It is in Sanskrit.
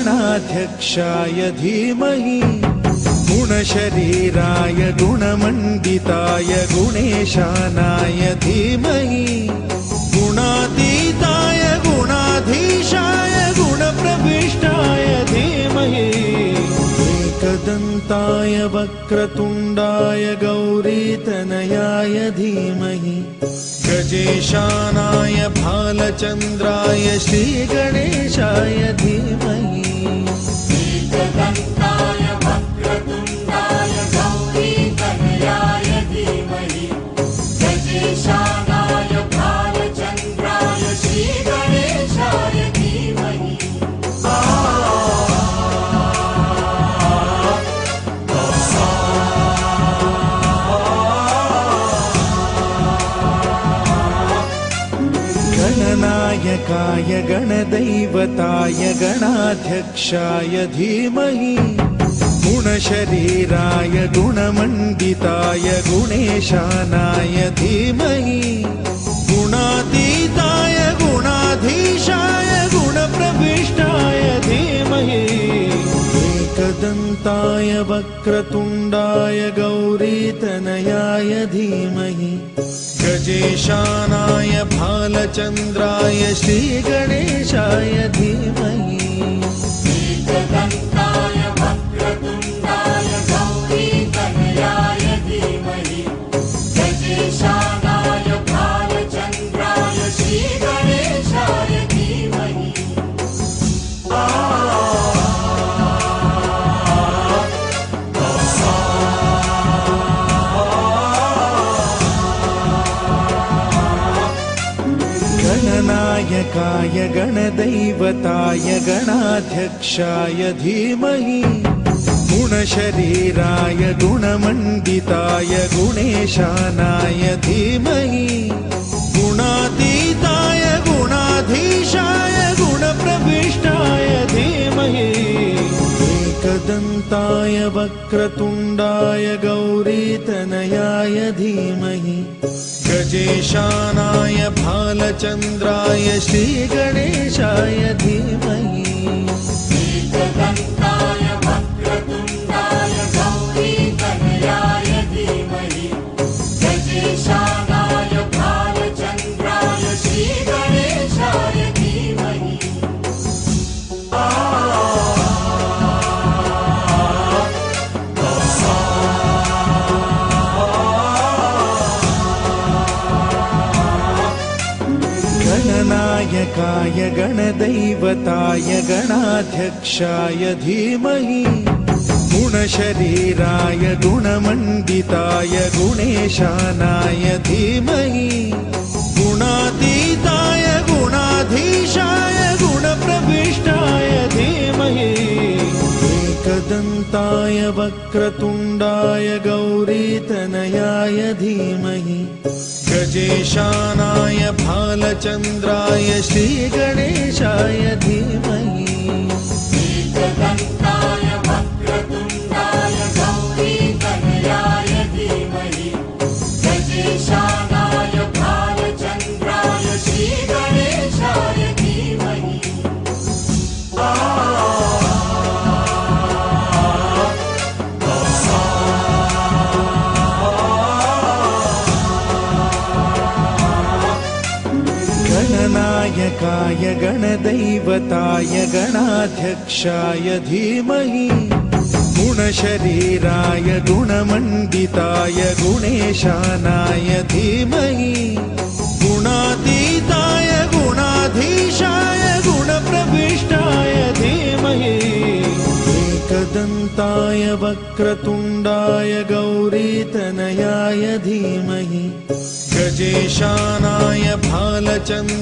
गणाध्यक्षाय धीमहि गुणशरीराय गुणमण्डिताय गुणेशानाय धीमहि गुणातीताय गुणाधीशाय गुणप्रविष्टाय धीमहि एकदन्ताय वक्रतुण्डाय गौरीतनयाय धीमहि गजेशानाय भालचन्द्राय श्रीगणेशाय धीमहि एकदन्ताय वक्रतुण्डाय गौरीतनयाय धीमहि गजेशानाय भालचन्द्राय श्रीगणेशाय धीमहि गणनायकाय गणदैवताय गणाध्यक्षाय धीमहि गुणशरीराय गुणमण्डिताय गुणेशानाय धीमहि गुणातीताय गुणाधीशाय गुणप्रविष्टाय धीमहि एकदन्ताय वक्रतुण्डाय गौरीतनयाय धीमहि गजेशानाय भालचन्द्राय श्रीगणेशाय धीमहि एकदन्ताय वक्रतुण्डाय गौरीतनयाय धीमहि गजेशानाय भालचन्द्राय श्रीगणेशाय धीमहि गणनायकाय गणदैवताय गणाध्यक्षाय धीमहि गुणशरीराय गुणमण्डिताय गुणेशानाय धीमहि गुणातीताय गुणाधीशाय गुणप्रविष्टाय धीमहि एकदन्ताय वक्रतुण्डाय गौरीतनयाय धीमहि गजेशानाय भालचन्द्राय श्रीगणेशाय धीमहि एकदन्ताय वक्रतुण्डाय गौरीतनयाय धीमहि गजेशानाय भालचन्द्राय श्रीगणेशाय धीमहि गणनायकाय गणदैवताय गणाध्यक्षाय धीमहि गुणशरीराय गुणमण्डिताय गुणेशानाय धीमहि गुणातीताय गुणाधीशाय गुणप्रविष्टाय धीमहि एकदन्ताय वक्रतुण्डाय गौरीतनयाय धीमहि गजेशानाय भालचन्द्राय श्रीगणेशाय धीमहि एकदन्ताय वक्रतुण्डाय गौरीतनयाय धीमहि गजेशानाय भालचन्द्राय श्रीगणेशाय धीमहि गणनायकाय गणदैवताय गणाध्यक्षाय धीमहि गुणशरीराय गुणमण्डिताय गुणेशानाय धीमहि गुणातीताय गुणाधीशाय गुणप्रविष्टाय धीमहि एकदन्ताय वक्रतुण्डाय गौरीतनयाय धीमहि गजेशानाय भालचन्द्राय